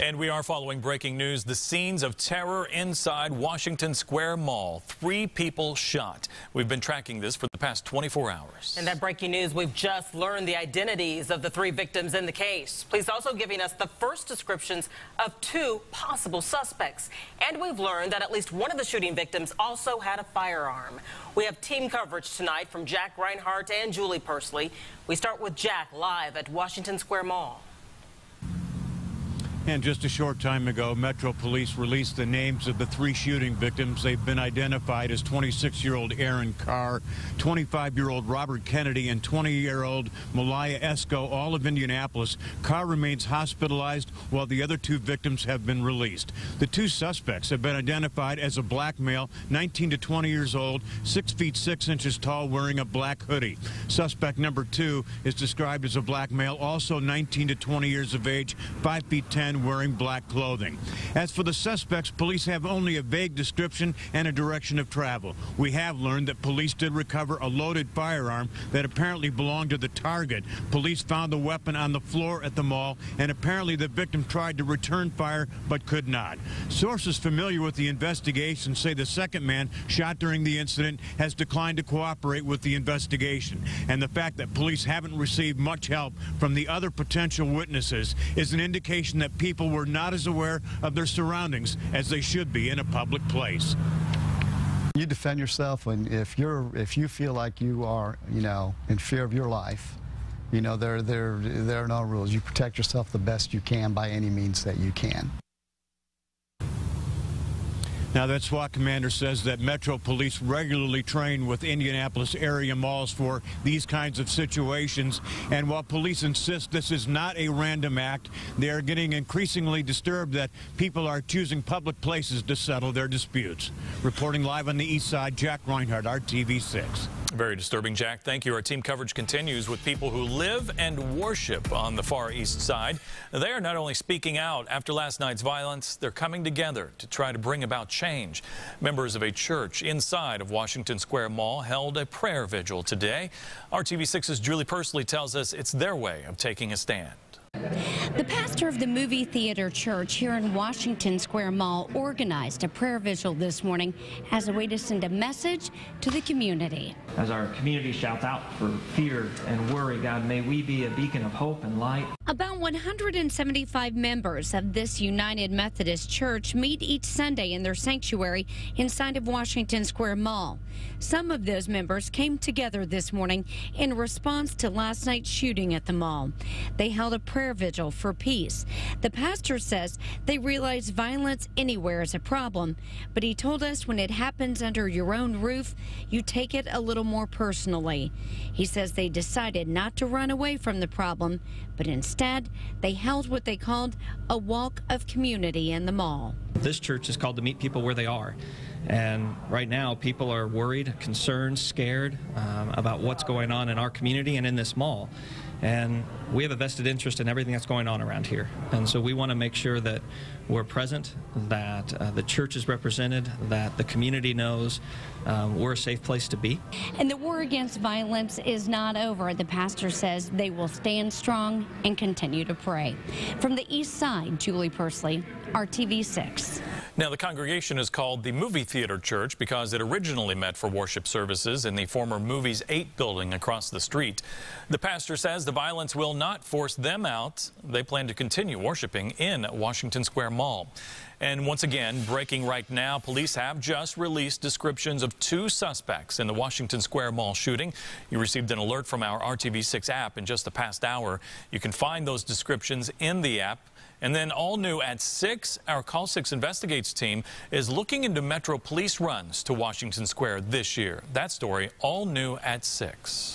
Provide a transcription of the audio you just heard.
And we are following breaking news. The scenes of terror inside Washington Square Mall. 3 people shot. We've been tracking this for the past 24 hours. And that breaking news, we've just learned the identities of the 3 victims in the case. Police also giving us the first descriptions of 2 possible suspects. And we've learned that at least one of the shooting victims also had a firearm. We have team coverage tonight from Jack Reinhardt and Julie Pursley. We start with Jack live at Washington Square Mall. And just a short time ago, Metro Police released the names of the 3 shooting victims. They've been identified as 26-year-old Aaron Carr, 25-year-old Robert Kennedy, and 20-year-old Malaya Esco, all of Indianapolis. Carr remains hospitalized while the other 2 victims have been released. The 2 suspects have been identified as a black male, 19 to 20 years old, 6 feet 6 inches tall, wearing a black hoodie. Suspect number 2 is described as a black male, also 19 to 20 years of age, 5 feet 10, wearing black clothing. As for the suspects, police have only a vague description and a direction of travel. We have learned that police did recover a loaded firearm that apparently belonged to the target. Police found the weapon on the floor at the mall, and apparently the victim tried to return fire but could not. Sources familiar with the investigation say the second man shot during the incident has declined to cooperate with the investigation. And the fact that police haven't received much help from the other potential witnesses is an indication that people were not as aware of their surroundings as they should be in a public place. You defend yourself, and if you feel like you are, in fear of your life, there are no rules. You protect yourself the best you can by any means that you can. Now, that SWAT commander says that Metro Police regularly train with Indianapolis area malls for these kinds of situations. And while police insist this is not a random act, they are getting increasingly disturbed that people are choosing public places to settle their disputes. Reporting live on the east side, Jack Reinhardt, RTV 6. Very disturbing, Jack. Thank you. Our team coverage continues with people who live and worship on the far east side. They are not only speaking out after last night's violence, they're coming together to try to bring about change. Members of a church inside of Washington Square Mall held a prayer vigil today. RTV6's Julie Pursley tells us it's their way of taking a stand. The pastor of the movie theater church here in Washington Square Mall organized a prayer vigil this morning as a way to send a message to the community. As our community shouts out for fear and worry, God, may we be a beacon of hope and light. About 175 members of this United Methodist Church meet each Sunday in their sanctuary inside of Washington Square Mall. Some of those members came together this morning in response to last night's shooting at the mall. They held a prayer vigil for peace. The pastor says they realize violence anywhere is a problem, but he told us when it happens under your own roof, you take it a little more personally. He says they decided not to run away from the problem, but instead they held what they called a walk of community in the mall. This church is called to meet people where they are. And right now, people are worried, concerned, scared about what's going on in our community and in this mall. And we have a vested interest in everything that's going on around here. And so we want to make sure that we're present, that the church is represented, that the community knows we're a safe place to be. And the war against violence is not over. The pastor says they will stand strong and continue to pray. From the east side, Julie Pursley, RTV 6. Now, the congregation is called the Movie Theater Church because it originally met for worship services in the former Movies 8 building across the street. The pastor says the violence will not force them out. They plan to continue worshiping in Washington Square Mall. And once again, breaking right now, police have just released descriptions of 2 suspects in the Washington Square Mall shooting. You received an alert from our RTV6 app in just the past hour. You can find those descriptions in the app. And then all new at 6, our Call 6 Investigates team is looking into Metro Police runs to Washington Square this year. That story all new at 6.